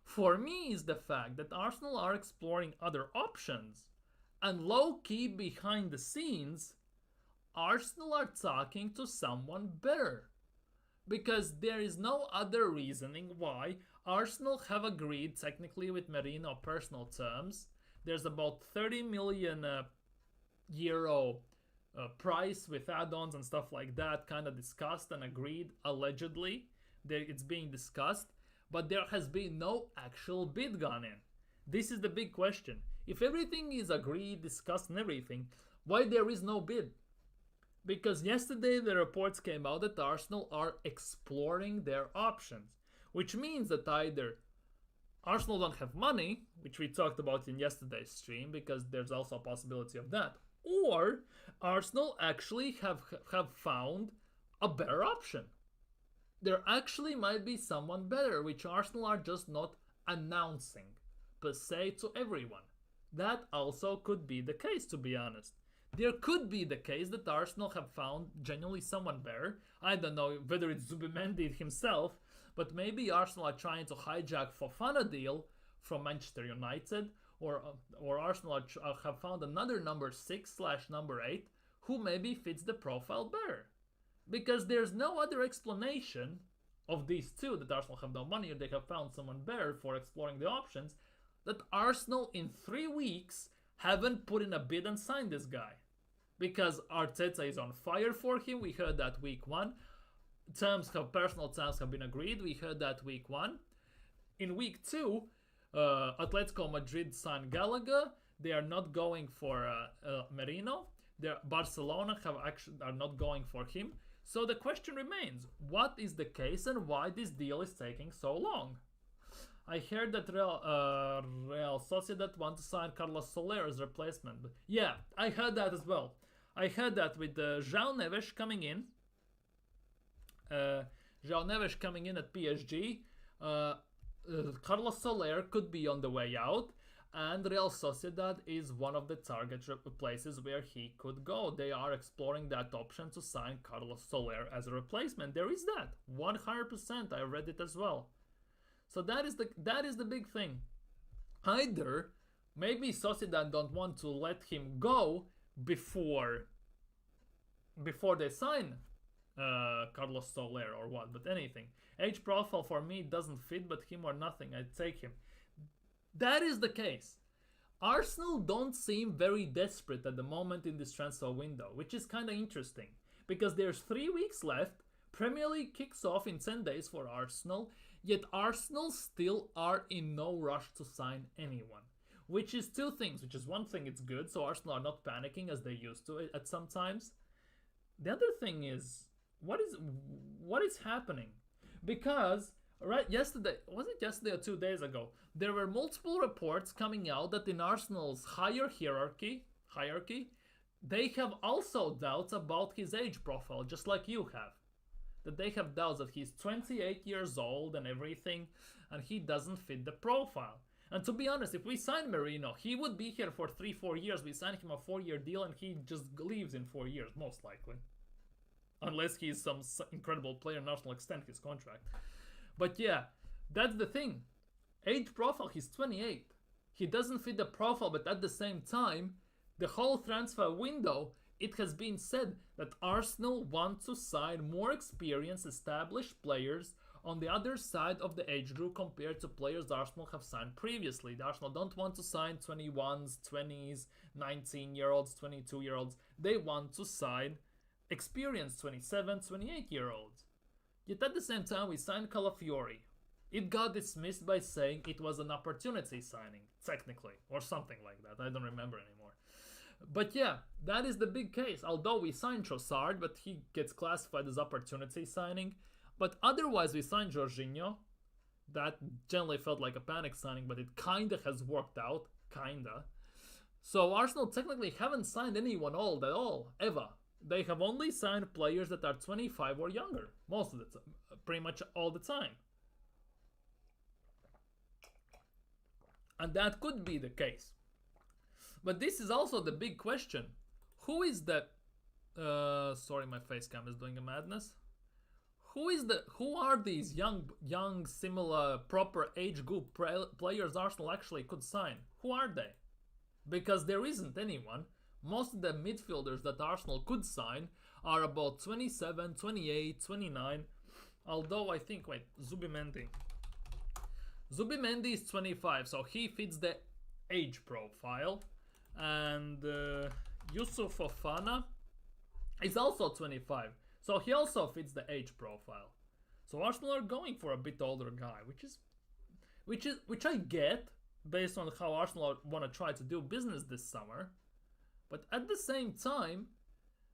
for me, is the fact that Arsenal are exploring other options. And low-key behind the scenes, Arsenal are talking to someone better. Because there is no other reasoning why Arsenal have agreed technically with Merino personal terms. There's about 30 million euro price with add-ons and stuff like that kind of discussed and agreed allegedly. It's being discussed, but there has been no actual bid gone in. This is the big question. If everything is agreed, discussed and everything, why there is no bid? Because yesterday the reports came out that Arsenal are exploring their options, which means that either Arsenal don't have money, which we talked about in yesterday's stream, because there's also a possibility of that, or Arsenal actually have found a better option. There actually might be someone better, which Arsenal are just not announcing per se to everyone. That also could be the case, to be honest. There could be the case that Arsenal have found genuinely someone better. I don't know whether it's Zubimendi himself, but maybe Arsenal are trying to hijack Fofana deal from Manchester United, or Arsenal have found another number 6/number 8 who maybe fits the profile better. Because there's no other explanation of these two, that Arsenal have no money or they have found someone better for exploring the options, that Arsenal in 3 weeks haven't put in a bid and signed this guy. Because Arteta is on fire for him, we heard that week 1. Personal terms have been agreed, we heard that week 1. In week 2, Atletico Madrid signed Gallagher. They are not going for Merino. Barcelona are not going for him. So the question remains, what is the case and why this deal is taking so long? I heard that Real Sociedad want to sign Carlos Soler as replacement. But yeah, I heard that as well. I heard that with João Neves coming in. João Neves coming in at PSG. Carlos Soler could be on the way out, and Real Sociedad is one of the target places where he could go. They are exploring that option to sign Carlos Soler as a replacement. There is that 100%. I read it as well. So that is the big thing. Either maybe Sociedad don't want to let him go before they sign Carlos Soler or what, but anything. Age profile for me doesn't fit, but him or nothing, I'd take him. That is the case. Arsenal don't seem very desperate at the moment in this transfer window, which is kind of interesting, because there's 3 weeks left. Premier League kicks off in 10 days for Arsenal, yet Arsenal still are in no rush to sign anyone. Which is two things, which is one thing, it's good, so Arsenal are not panicking as they used to at some times. The other thing is, what is happening? Because yesterday, was it yesterday or 2 days ago, there were multiple reports coming out that in Arsenal's higher hierarchy, they have also doubts about his age profile, just like you have. That they have doubts that he's 28 years old and everything, and he doesn't fit the profile. And to be honest, if we sign Merino, he would be here for 3-4 years. We sign him a 4-year deal and he just leaves in 4 years, most likely. Unless he's some incredible player and Arsenal extend his contract. But yeah, that's the thing. Age profile, he's 28. He doesn't fit the profile, but at the same time, the whole transfer window, it has been said that Arsenal want to sign more experienced, established players on the other side of the age group compared to players Arsenal have signed previously. The Arsenal don't want to sign 21s, 20s, 19-year-olds, 22-year-olds. They want to sign experienced 27, 28-year-olds. Yet at the same time, we signed Calafiori. It got dismissed by saying it was an opportunity signing, technically, or something like that. I don't remember anymore. But yeah, that is the big case. Although we signed Trossard, but he gets classified as opportunity signing. But otherwise, we signed Jorginho. That generally felt like a panic signing, but it kinda has worked out. Kinda. So Arsenal technically haven't signed anyone old at all, ever. They have only signed players that are 25 or younger, most of the time, pretty much all the time. And that could be the case. But this is also the big question. Who is the... sorry, my face cam is doing a madness. Who are these young, similar, proper age group players Arsenal actually could sign? Who are they? Because there isn't anyone. Most of the midfielders that Arsenal could sign are about 27, 28, 29. Although I think, wait, Zubimendi is 25, so he fits the age profile. And Yusuf Fofana is also 25, so he also fits the age profile. So Arsenal are going for a bit older guy, which I get based on how Arsenal want to try to do business this summer. But at the same time,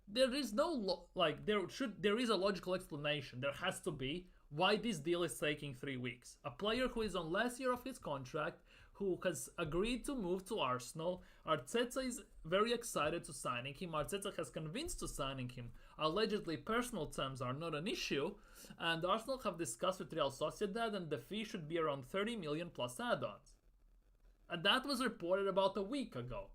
there is no there is a logical explanation. There has to be why this deal is taking 3 weeks. A player who is on last year of his contract, who has agreed to move to Arsenal. Arteta is very excited to signing him. Arteta has convinced to signing him. Allegedly, personal terms are not an issue, and Arsenal have discussed with Real Sociedad, and the fee should be around 30 million plus add-ons. And that was reported about a week ago.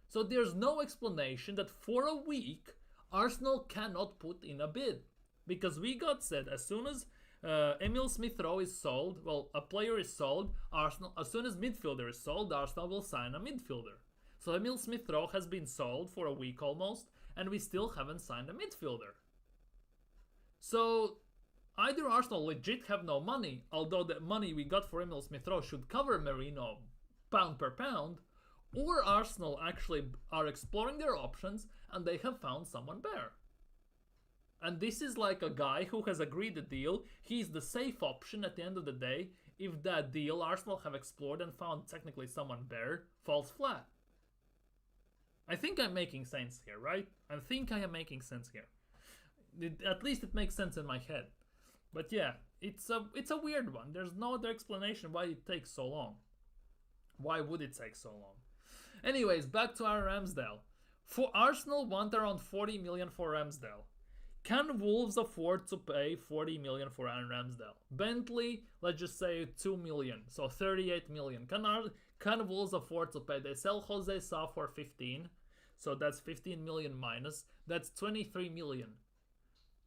So there's no explanation that for a week Arsenal cannot put in a bid. Because we got said as soon as Emil Smith-Rowe is sold. Well, a player is sold. Arsenal, as soon as midfielder is sold, Arsenal will sign a midfielder. So Emil Smith-Rowe has been sold for a week almost, and we still haven't signed a midfielder. So either Arsenal legit have no money, although the money we got for Emil Smith-Rowe should cover Merino pound per pound, or Arsenal actually are exploring their options and they have found someone better. And this is like a guy who has agreed the deal. He's the safe option at the end of the day if that deal Arsenal have explored and found technically someone better falls flat. I think I'm making sense here, right? I think I am making sense here. At least it makes sense in my head. But yeah, it's a weird one. There's no other explanation why it takes so long. Why would it take so long? Anyways, back to our Ramsdale. For Arsenal want around 40 million for Ramsdale. Can Wolves afford to pay 40 million for Aaron Ramsdale? Bentley, let's just say 2 million, so 38 million. Can Wolves afford to pay? They sell Jose Sa for 15, so that's 15 million minus. That's 23 million.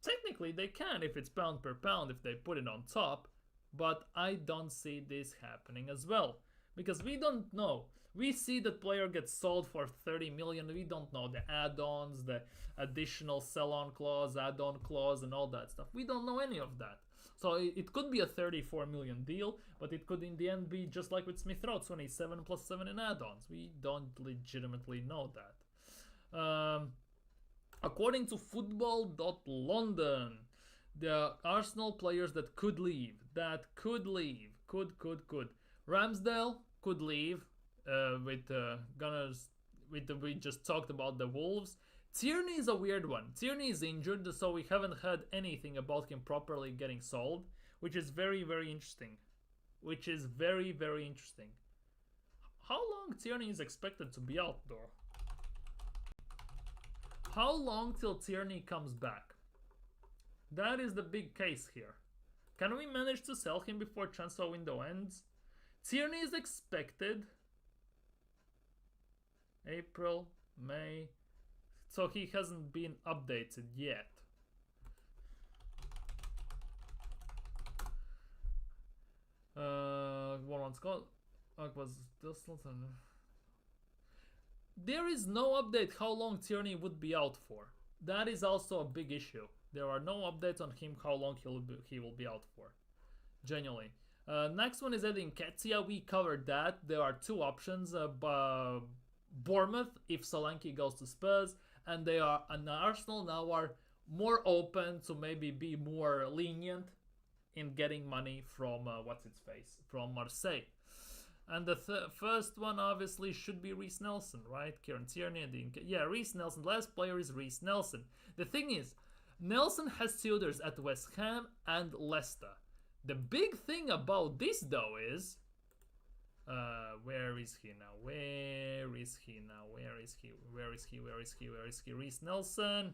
Technically, they can if it's pound per pound if they put it on top, but I don't see this happening as well. Because we don't know. We see that player gets sold for 30 million. We don't know the add-ons, the additional sell-on clause, add-on clause, and all that stuff. We don't know any of that. So it could be a 34 million deal, but it could in the end be just like with Smith-Rowe, 27 plus 7 in add-ons. We don't legitimately know that. According to football.london, the Arsenal players that could leave, could. Ramsdale could leave with Gunners. We just talked about the Wolves. Tierney is a weird one. Tierney is injured, so we haven't heard anything about him properly getting sold, which is very, very interesting. How long Tierney is expected to be out, though? How long till Tierney comes back? That is the big case here. Can we manage to sell him before transfer window ends? Tierney is expected April, May, so he hasn't been updated yet. There is no update how long Tierney would be out for. That is also a big issue. There are no updates on him how long he will be out for. Genuinely. Next one is Edu Nketiah. We covered that. There are two options. Bournemouth if Solanke goes to Spurs, and Arsenal now are more open to maybe be more lenient in getting money from from Marseille. And the first one obviously should be Reece Nelson, right? Kieran Tierney and Reece Nelson. Last player is Reece Nelson. The thing is, Nelson has suitors at West Ham and Leicester. The big thing about this though is, where is he now? Reece Nelson.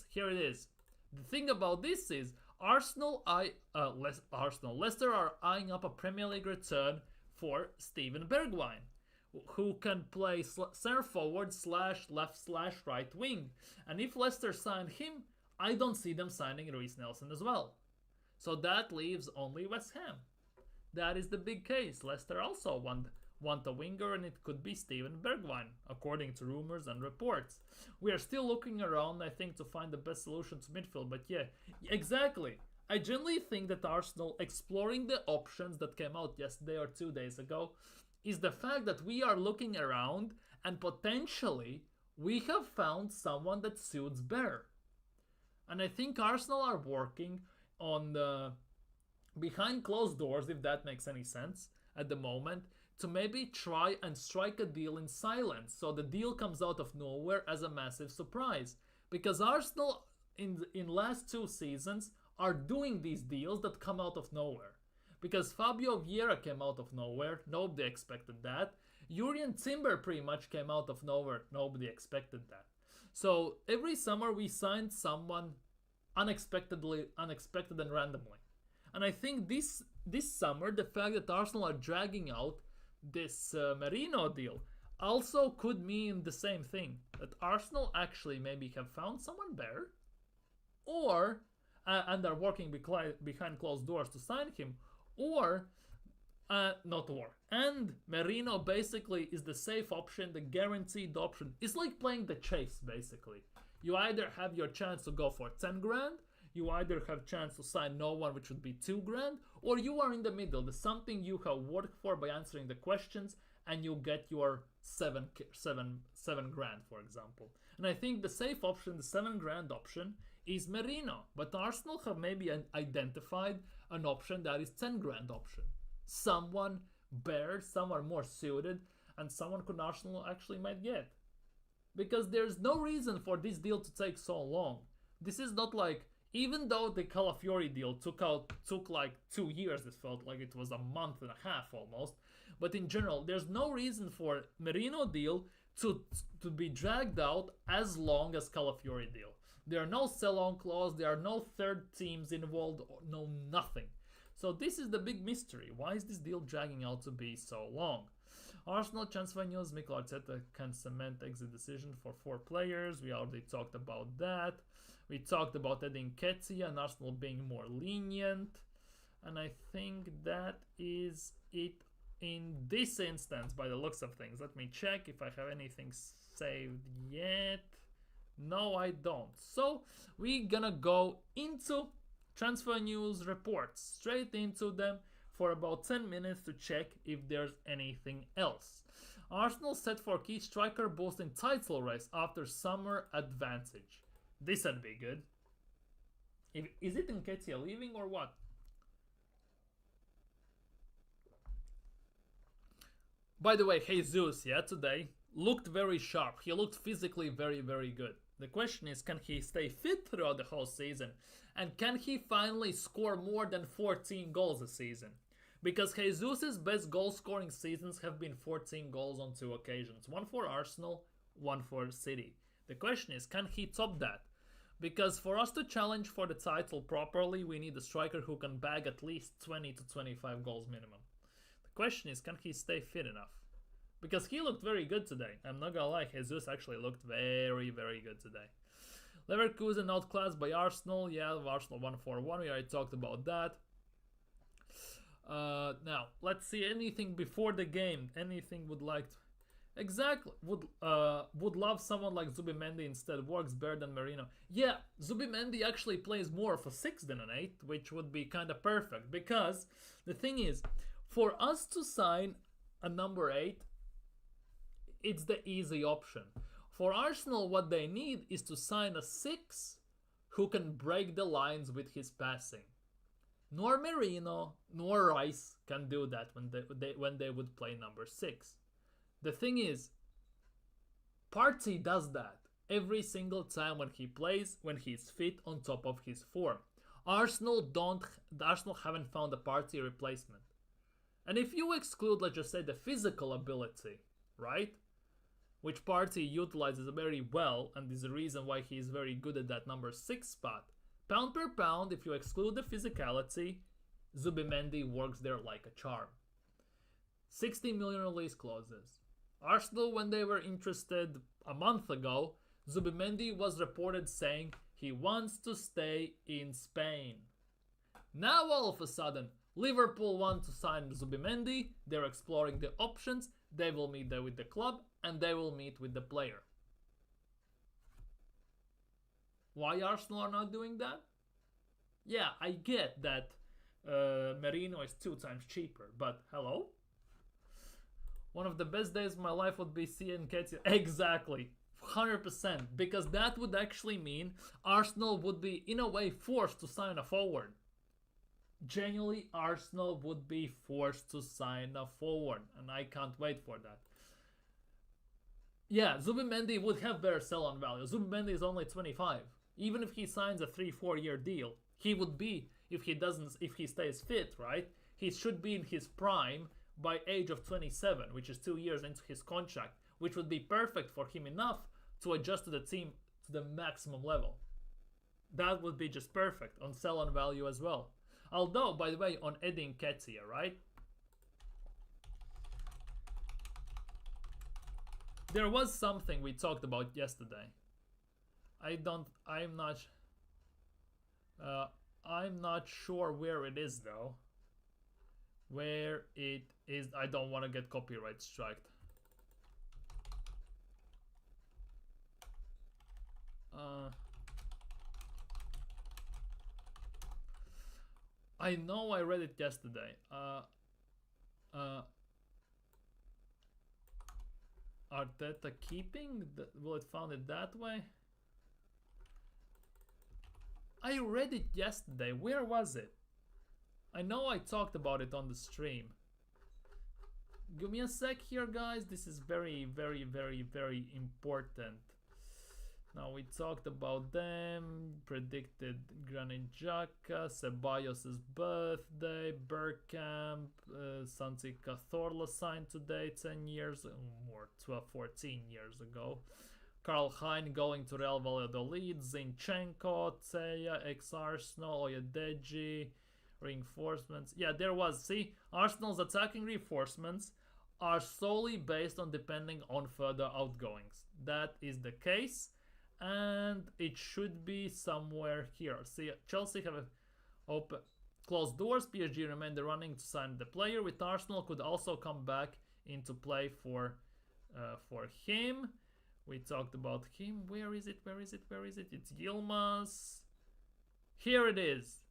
Here it is. The thing about this is, Leicester are eyeing up a Premier League return for Steven Bergwijn, who can play center forward / left / right wing. And if Leicester sign him, I don't see them signing Reece Nelson as well. So that leaves only West Ham. That is the big case. Leicester also want a winger, and it could be Steven Bergwijn, according to rumors and reports. We are still looking around, I think, to find the best solution to midfield. But yeah, exactly. I genuinely think that Arsenal, exploring the options that came out yesterday or 2 days ago, is the fact that we are looking around and potentially we have found someone that suits better. And I think Arsenal are working on the behind closed doors, if that makes any sense, at the moment, to maybe try and strike a deal in silence, so the deal comes out of nowhere as a massive surprise. Because Arsenal in last 2 seasons are doing these deals that come out of nowhere. Because Fabio Vieira came out of nowhere, nobody expected that. Jurrien Timber pretty much came out of nowhere, nobody expected that. So every summer we signed someone unexpected and randomly. And I think this summer, the fact that Arsenal are dragging out this Merino deal also could mean the same thing. That Arsenal actually maybe have found someone better. Or and are working behind closed doors to sign him, or not war. And Merino basically is the safe option, the guaranteed option. It's like playing the chase, basically. You either have your chance to go for 10 grand, you either have chance to sign no one, which would be 2 grand, or you are in the middle. There's something you have worked for by answering the questions, and you get your 7 grand, for example. And I think the safe option, the 7 grand option, is Merino. But Arsenal have maybe identified an option that is 10 grand option. Someone better, someone more suited, and someone could Arsenal actually might get. Because there's no reason for this deal to take so long. This is not like, even though the Calafiori deal took like 2 years, it felt like it was a month and a half almost. But in general, there's no reason for Merino deal to be dragged out as long as Calafiori deal. There are no sell-on clause, there are no third teams involved, no nothing. So this is the big mystery. Why is this deal dragging out to be so long? Arsenal transfer news, Mikel Arteta can cement exit decision for 4 players. We already talked about that. We talked about Edu Nketiah and Arsenal being more lenient. And I think that is it in this instance by the looks of things. Let me check if I have anything saved yet. No, I don't. So we're gonna go into transfer news reports, straight into them for about 10 minutes to check if there's anything else. Arsenal set for key striker boost in title race after summer advantage. This would be good. Is it Nketiah leaving or what? By the way, Jesus, today looked very sharp. He looked physically very, very good. The question is, can he stay fit throughout the whole season? And can he finally score more than 14 goals a season? Because Jesus' best goal-scoring seasons have been 14 goals on 2 occasions. One for Arsenal, one for City. The question is, can he top that? Because for us to challenge for the title properly, we need a striker who can bag at least 20 to 25 goals minimum. The question is, can he stay fit enough? Because he looked very good today. I'm not gonna lie, Jesus actually looked very, very good today. Leverkusen outclassed by Arsenal. Yeah, Arsenal 1-4-1. We already talked about that. Now, let's see anything before the game. Anything would like to... Exactly. Would love someone like Zubimendi instead. Works better than Merino. Yeah, Zubimendi actually plays more of a 6 than an 8, which would be kind of perfect. Because the thing is, for us to sign a number 8, it's the easy option. For Arsenal, what they need is to sign a 6 who can break the lines with his passing. Nor Merino, nor Rice can do that when they would play number 6. The thing is, Partey does that every single time when he plays, when he's fit on top of his form. Arsenal haven't found a Partey replacement. And if you exclude, let's just say, the physical ability, right? Which Partey utilizes very well, and is the reason why he is very good at that number 6 spot. Pound per pound, if you exclude the physicality, Zubimendi works there like a charm. 60 million release clauses. Arsenal, when they were interested a month ago, Zubimendi was reported saying he wants to stay in Spain. Now all of a sudden, Liverpool want to sign Zubimendi, they're exploring the options, they will meet there with the club, and they will meet with the player. Why Arsenal are not doing that? Yeah, I get that Merino is 2 times cheaper, but hello? One of the best days of my life would be seeing Nketiah. Exactly, 100%, because that would actually mean Arsenal would be, in a way, forced to sign a forward. Genuinely, Arsenal would be forced to sign a forward, and I can't wait for that. Yeah, Zubimendi would have better sell-on value. Zubimendi is only 25. Even if he signs a 3-4 year deal, he would be, if he stays fit, right? He should be in his prime by age of 27, which is 2 years into his contract, which would be perfect for him enough to adjust to the team to the maximum level. That would be just perfect on sell-on value as well. Although, by the way, on Edu Nketiah, right? There was something we talked about yesterday. I'm not... Uh, I'm not sure where it is though. Where it is, I don't want to get copyright striked. I know I read it yesterday. Arteta keeping? Will it found it that way? I read it yesterday. Where was it? I know I talked about it on the stream. Give me a sec here, guys. This is very, very, very, very important. Now we talked about them, predicted Granit Xhaka, Ceballos' birthday, Bergkamp, Santi Cazorla signed today 10 years, or 12, 14 years ago. Karl Hein going to Real Valladolid, Zinchenko, Tseya, ex-Arsenal, Oyedeji, reinforcements. Yeah, there was, see, Arsenal's attacking reinforcements are solely based on depending on further outgoings. That is the case. And it should be somewhere here. See, Chelsea have open closed doors. PSG remain the running to sign the player. With Arsenal could also come back into play for him. We talked about him. Where is it? Where is it? Where is it? It's Yilmaz. Here it is.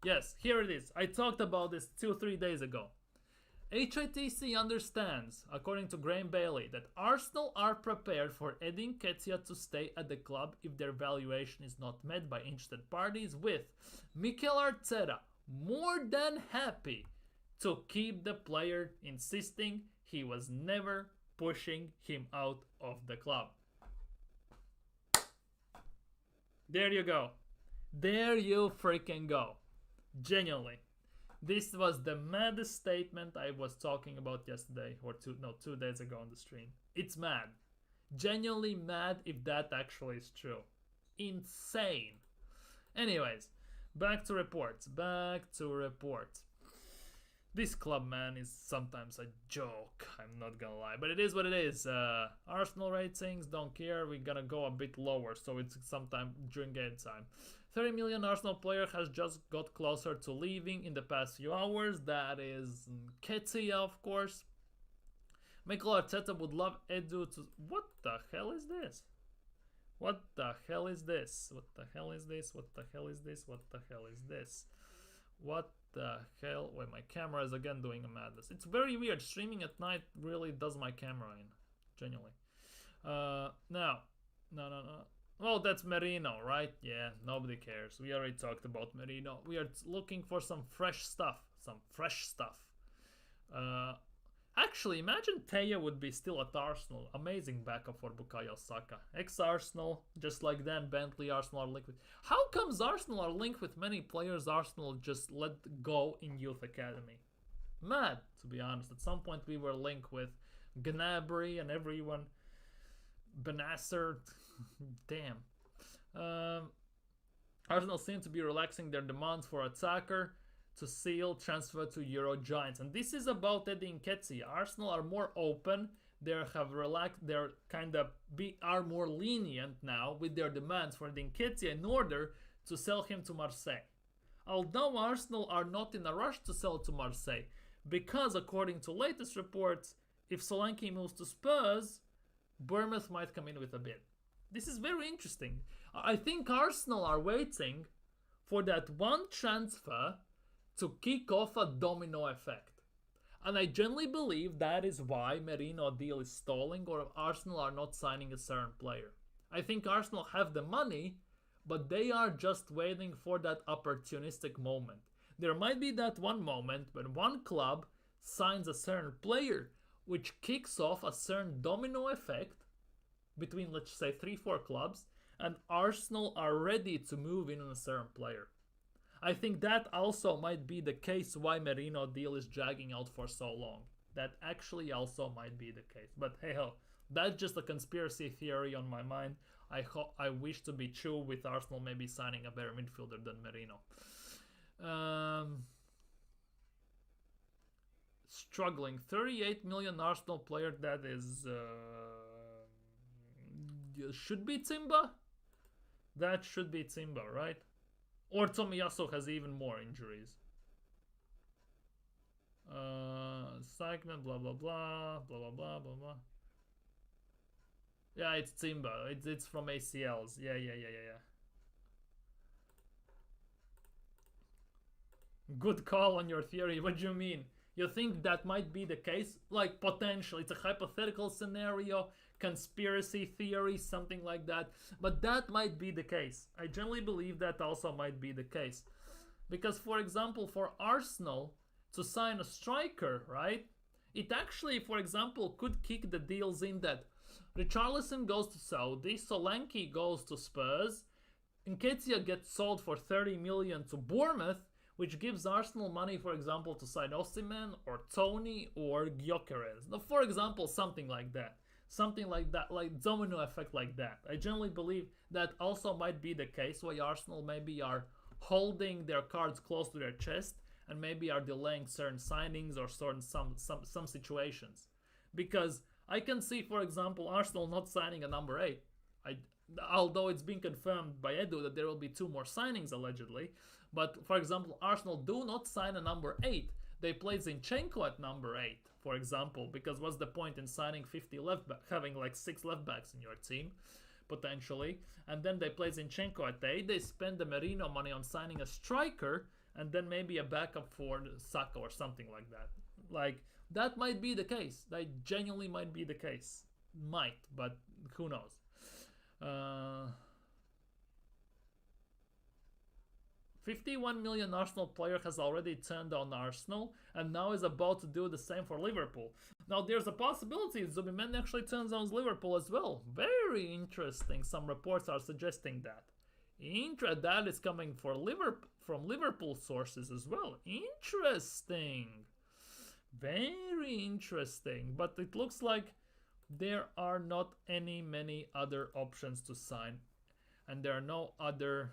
Yes, here it is. I talked about this 2-3 days ago. HITC understands, according to Graham Bailey, that Arsenal are prepared for Edu Nketiah to stay at the club if their valuation is not met by interested parties, with Mikel Arteta more than happy to keep the player, insisting he was never pushing him out of the club. There you go. There you freaking go. Genuinely. This was the maddest statement I was talking about yesterday, or 2 days ago on the stream. It's mad. Genuinely mad if that actually is true. Insane. Anyways, back to reports. This club, man, is sometimes a joke. I'm not gonna lie, but it is what it is. Arsenal ratings, don't care. We're gonna go a bit lower, so it's sometime during game time. 30 million Arsenal player has just got closer to leaving in the past few hours. That is Nketiah, of course. Mikel Arteta would love Edu to... What the hell is this? What the hell is this? What the hell is this? What the hell is this? What the hell is this? What the hell? Wait, my camera is again doing a madness. It's very weird. Streaming at night really does my camera in. Genuinely. No. Well, that's Merino, right? Yeah, nobody cares. We already talked about Merino. We are looking for some fresh stuff. Actually, imagine Taya would be still at Arsenal. Amazing backup for Bukayo Saka. Ex-Arsenal, just like Dan Bentley, Arsenal are linked with... How comes Arsenal are linked with many players Arsenal just let go in youth academy? Mad, to be honest. At some point we were linked with Gnabry and everyone. Benasser... Damn. Arsenal seem to be relaxing their demands for attacker to seal transfer to Euro Giants, and this is about Edu Nketiah. Arsenal are more open. They have relaxed. They're are more lenient now with their demands for Edu Nketiah in order to sell him to Marseille. Although Arsenal are not in a rush to sell to Marseille, because according to latest reports, if Solanke moves to Spurs, Bournemouth might come in with a bid. This is very interesting. I think Arsenal are waiting for that one transfer to kick off a domino effect. And I genuinely believe that is why Merino deal is stalling, or Arsenal are not signing a certain player. I think Arsenal have the money, but they are just waiting for that opportunistic moment. There might be that one moment when one club signs a certain player, which kicks off a certain domino effect between, let's say, 3-4 clubs, and Arsenal are ready to move in on a certain player. I think that also might be the case why Merino deal is dragging out for so long. That actually also might be the case. But hey ho, that's just a conspiracy theory on my mind. I wish to be true, with Arsenal maybe signing a better midfielder than Merino. Struggling. 38 million Arsenal player, that is... should be Timber? That should be Timber, right? Or Tomiyasu has even more injuries. Segment, blah blah blah, blah blah blah blah blah. Yeah, it's Timber. It's from ACLs. Yeah. Good call on your theory. What do you mean? You think that might be the case? Like, potential. It's a hypothetical scenario, conspiracy theory, something like that. But that might be the case. I generally believe that also might be the case. Because, for example, for Arsenal to sign a striker, right? It actually, for example, could kick the deals in that Richarlison goes to Saudi, Solanke goes to Spurs, Nketiah gets sold for 30 million to Bournemouth, which gives Arsenal money, for example, to sign Osimhen or Tony or Gyökeres. Now, for example, something like that. Something like that, like domino effect like that. I generally believe that also might be the case why Arsenal maybe are holding their cards close to their chest and maybe are delaying certain signings or certain some situations. Because I can see, for example, Arsenal not signing a number 8. Although it's been confirmed by Edu that there will be 2 more signings allegedly. But, for example, Arsenal do not sign a number 8. They play Zinchenko at number 8, for example, because what's the point in signing 50 left back, having like 6 left backs in your team, potentially, and then they play Zinchenko at 8. They spend the Merino money on signing a striker, and then maybe a backup for Saka or something like that. Like, that might be the case. That genuinely might be the case. Might, but who knows. 51 million Arsenal player has already turned down Arsenal and now is about to do the same for Liverpool. Now there's a possibility Osimhen actually turns down Liverpool as well. Very interesting. Some reports are suggesting that. That is coming from Liverpool sources as well. Interesting. Very interesting. But it looks like there are not many other options to sign. And there are no other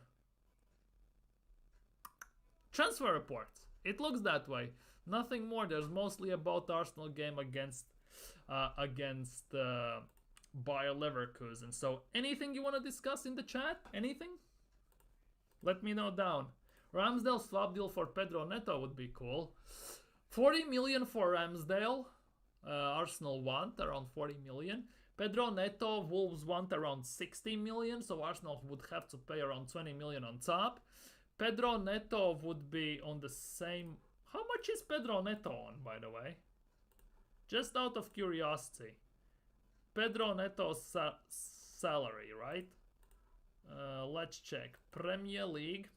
transfer reports. It looks that way. Nothing more. There's mostly about Arsenal game against Bayer Leverkusen. So anything you want to discuss in the chat? Anything? Let me know down. Ramsdale swap deal for Pedro Neto would be cool. 40 million for Ramsdale. Arsenal want around 40 million. Pedro Neto, Wolves want around 60 million. So Arsenal would have to pay around 20 million on top. Pedro Neto would be on the same... How much is Pedro Neto on, by the way? Just out of curiosity. Pedro Neto's salary, right? Let's check. Premier League.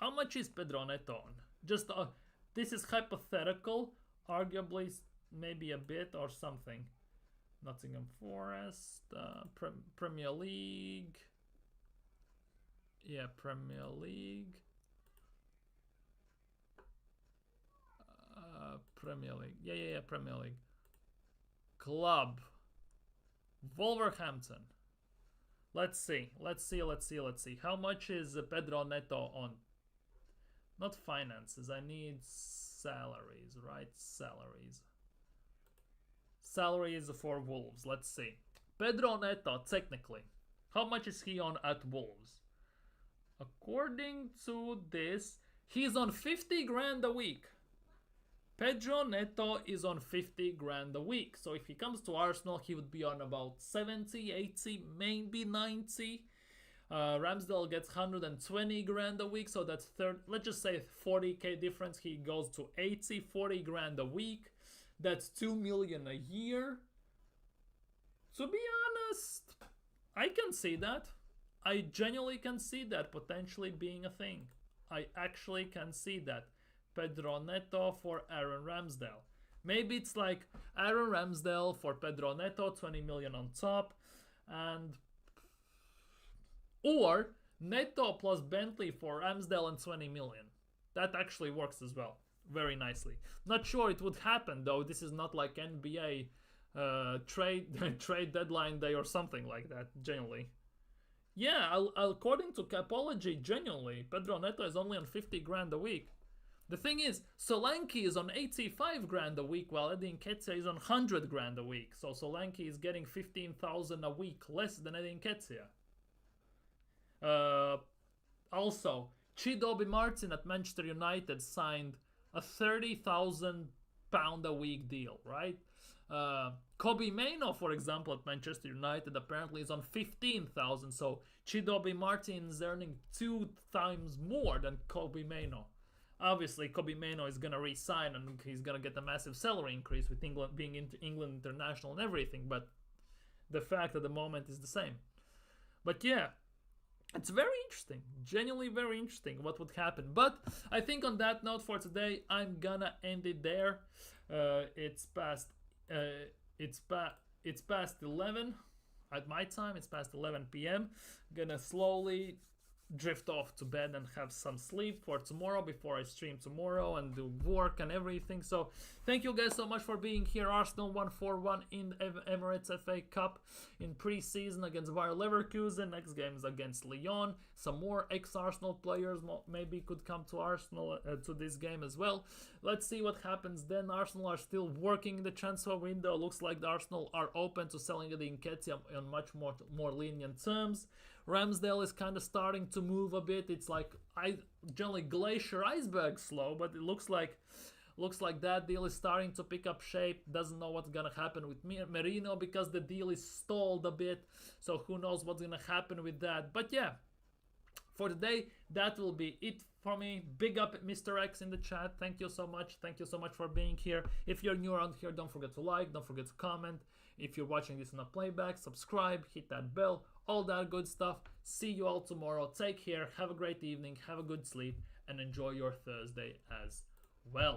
How much is Pedro Neto on? Just this is hypothetical. Arguably, maybe a bit or something. Nottingham Forest. Premier League. Yeah, Premier League. Premier League. Yeah, Premier League. Club. Wolverhampton. Let's see. How much is Pedro Neto on? Not finances. I need salaries, right? Salaries for Wolves. Let's see. Pedro Neto, technically. How much is he on at Wolves? According to this, he's on 50 grand a week. Pedro Neto is on 50 grand a week. So if he comes to Arsenal, he would be on about 70, 80, maybe 90. Ramsdale gets 120 grand a week. So that's let's just say 40k difference. He goes to 80, 40 grand a week. That's 2 million a year. To be honest, I can see that. I genuinely can see that potentially being a thing. I actually can see that. Pedro Neto for Aaron Ramsdale. Maybe it's like Aaron Ramsdale for Pedro Neto, 20 million on top. Or Neto plus Bentley for Ramsdale and 20 million. That actually works as well. Very nicely. Not sure it would happen though. This is not like NBA trade deadline day or something like that, genuinely. Yeah, according to Capology, genuinely, Pedro Neto is only on 50 grand a week. The thing is, Solanke is on 85 grand a week, while Edu Nketiah is on 100 grand a week. So Solanke is getting 15,000 a week less than Edu Nketiah. Also, Chidobe Martin at Manchester United signed a £30,000 a week deal, right? Kobe Mainoo, for example, at Manchester United apparently is on 15,000. So Chidobe Martin is earning 2 times more than Kobe Mainoo. Obviously, Kobe Mainoo is gonna resign and he's gonna get a massive salary increase with England being England international and everything. But the fact at the moment is the same. But yeah, it's very interesting, genuinely very interesting what would happen. But I think on that note for today, I'm gonna end it there. It's past 11 at my time. It's past 11 p.m. Gonna slowly drift off to bed and have some sleep for tomorrow before I stream tomorrow and do work and everything. So thank you guys so much for being here. Arsenal won 4-1 in Emirates FA Cup in pre-season against Bayer Leverkusen. Next game is against Lyon. Some more ex-Arsenal players maybe could come to Arsenal to this game as well. Let's see what happens then. Arsenal are still working the transfer window. Looks like the Arsenal are open to selling the Nketiah on much more lenient terms. Ramsdale is kind of starting to move a bit. It's like generally glacier iceberg slow, but it looks like that deal is starting to pick up shape. Doesn't know what's gonna happen with Merino because the deal is stalled a bit. So who knows what's gonna happen with that. But yeah, for today, that will be it for me. Big up Mr. X in the chat. Thank you so much. Thank you so much for being here. If you're new around here, don't forget to like, don't forget to comment. If you're watching this on a playback, subscribe, hit that bell, all that good stuff. See you all tomorrow. Take care. Have a great evening. Have a good sleep and enjoy your Thursday as well.